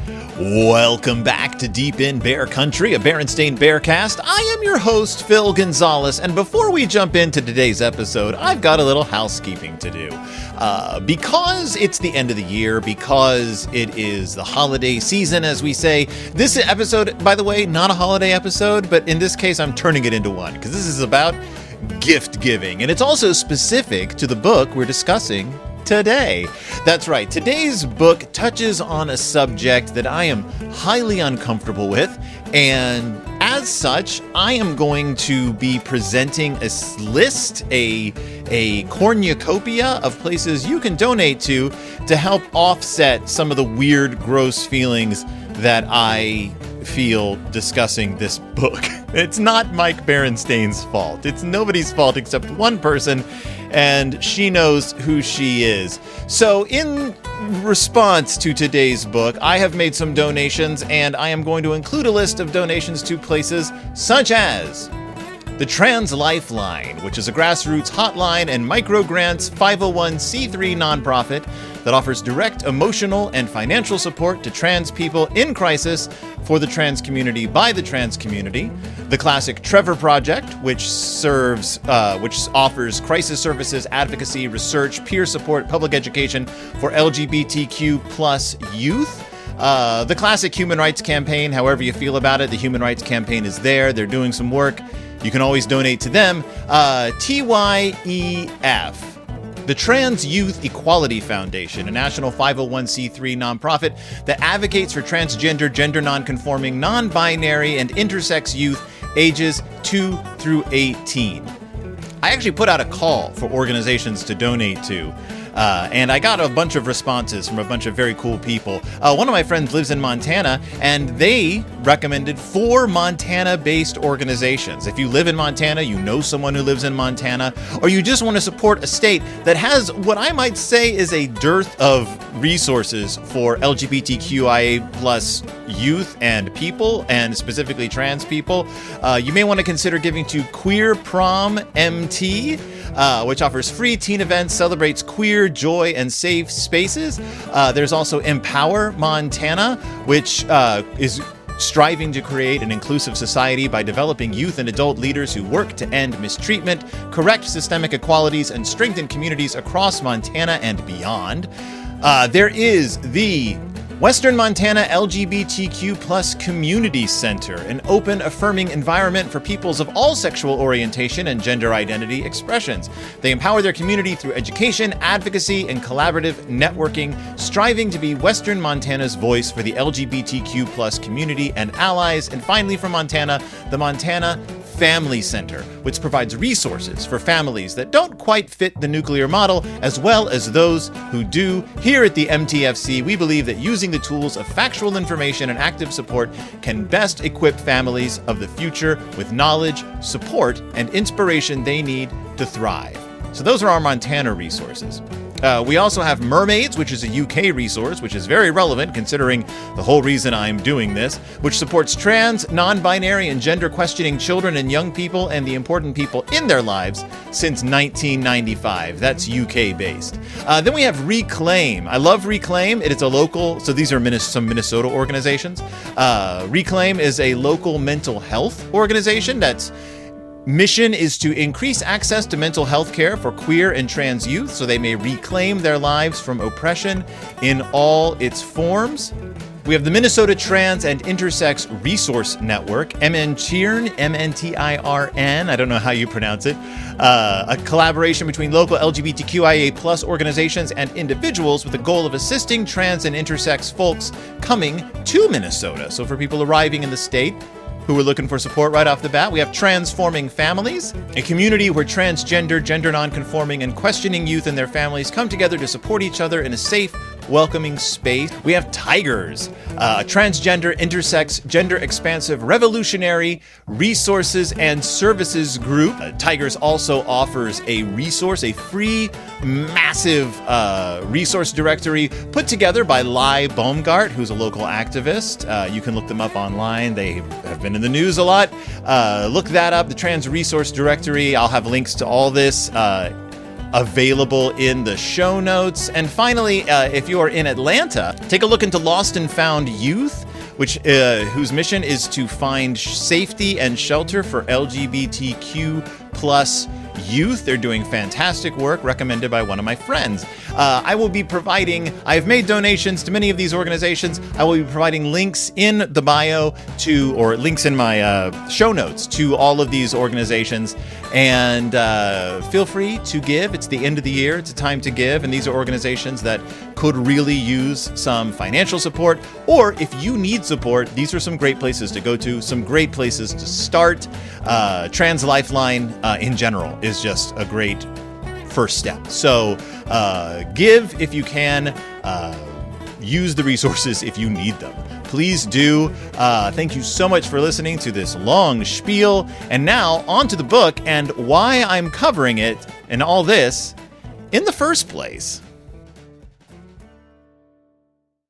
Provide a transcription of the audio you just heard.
Welcome back to Deep in Bear Country, a Berenstain Bearcast. I am your host, Phil Gonzalez, and before we jump into today's episode, I've got a little housekeeping to do. Because it's the end of the year, because it is the holiday season, as we say, this episode, by the way, not a holiday episode, but in this case, I'm turning it into one, because this is about gift giving, and it's also specific to the book we're discussing today. That's right. Today's book touches on a subject that I am highly uncomfortable with, and as such, I am going to be presenting a list, a cornucopia of places you can donate to help offset some of the weird, gross feelings that I feel discussing this book. It's not Mike Berenstain's fault. It's nobody's fault except one person, and she knows who she is. So in response to today's book, I have made some donations, and I am going to include a list of donations to places such as the Trans Lifeline, which is a grassroots hotline and microgrants 501c3 nonprofit that offers direct emotional and financial support to trans people in crisis for the trans community by the trans community. The classic Trevor Project, which offers crisis services, advocacy, research, peer support, public education for LGBTQ plus youth. The classic Human Rights Campaign, however you feel about it, the Human Rights Campaign is there. They're doing some work. You can always donate to them. TYEF, the Trans Youth Equality Foundation, a national 501c3 nonprofit that advocates for transgender, gender nonconforming, non-binary, and intersex youth ages 2 through 18. I actually put out a call for organizations to donate to, and I got a bunch of responses from a bunch of very cool people. One of my friends lives in Montana, and they recommended 4 Montana-based organizations. If you live in Montana, you know someone who lives in Montana, or you just want to support a state that has what I might say is a dearth of resources for LGBTQIA plus youth and people, and specifically trans people, you may want to consider giving to Queer Prom MT, which offers free teen events, celebrates queer joy and safe spaces. There's also Empower Montana, which is striving to create an inclusive society by developing youth and adult leaders who work to end mistreatment, correct systemic inequalities, and strengthen communities across Montana and beyond. There is the Western Montana LGBTQ plus Community Center, an open, affirming environment for peoples of all sexual orientation and gender identity expressions. They empower their community through education, advocacy, and collaborative networking, striving to be Western Montana's voice for the LGBTQ plus community and allies. And finally, from Montana, the Montana Family Center, which provides resources for families that don't quite fit the nuclear model, as well as those who do. Here at the MTFC, we believe that using the tools of factual information and active support can best equip families of the future with knowledge, support, and inspiration they need to thrive. So those are our Montana resources. We also have Mermaids, which is a UK resource, which is very relevant considering the whole reason I'm doing this, which supports trans, non-binary, and gender-questioning children and young people and the important people in their lives since 1995. That's UK-based. Then we have Reclaim. I love Reclaim. It is a local, so these are some Minnesota organizations. Reclaim is a local mental health organization that's mission is to increase access to mental health care for queer and trans youth so they may reclaim their lives from oppression in all its forms. We have the Minnesota Trans and Intersex Resource Network, MNTIRN, MNTIRN, I don't know how you pronounce it, a collaboration between local LGBTQIA plus organizations and individuals with the goal of assisting trans and intersex folks coming to Minnesota. So for people arriving in the state who are looking for support right off the bat, we have Transforming Families, a community where transgender, gender nonconforming, and questioning youth and their families come together to support each other in a safe, welcoming space. We have Tigers, a transgender, intersex, gender-expansive, revolutionary resources and services group. Tigers also offers a resource, a free, massive resource directory put together by Lai Baumgart, who's a local activist. You can look them up online. They have been in the news a lot. Look that up, the Trans Resource Directory. I'll have links to all this available in the show notes. And finally, if you are in Atlanta, take a look into Lost and Found Youth, whose mission is to find safety and shelter for LGBTQ plus youth. They're doing fantastic work, recommended by one of my friends. I've made donations to many of these organizations. I will be providing links in the bio or links in my show notes to all of these organizations. And feel free to give. It's the end of the year. It's a time to give. And these are organizations that could really use some financial support. Or if you need support, these are some great places to go to, some great places to start. Trans Lifeline in general is just a great first step. So give if you can. Use the resources if you need them. Please do. Thank you so much for listening to this long spiel. And now on to the book and why I'm covering it and all this in the first place.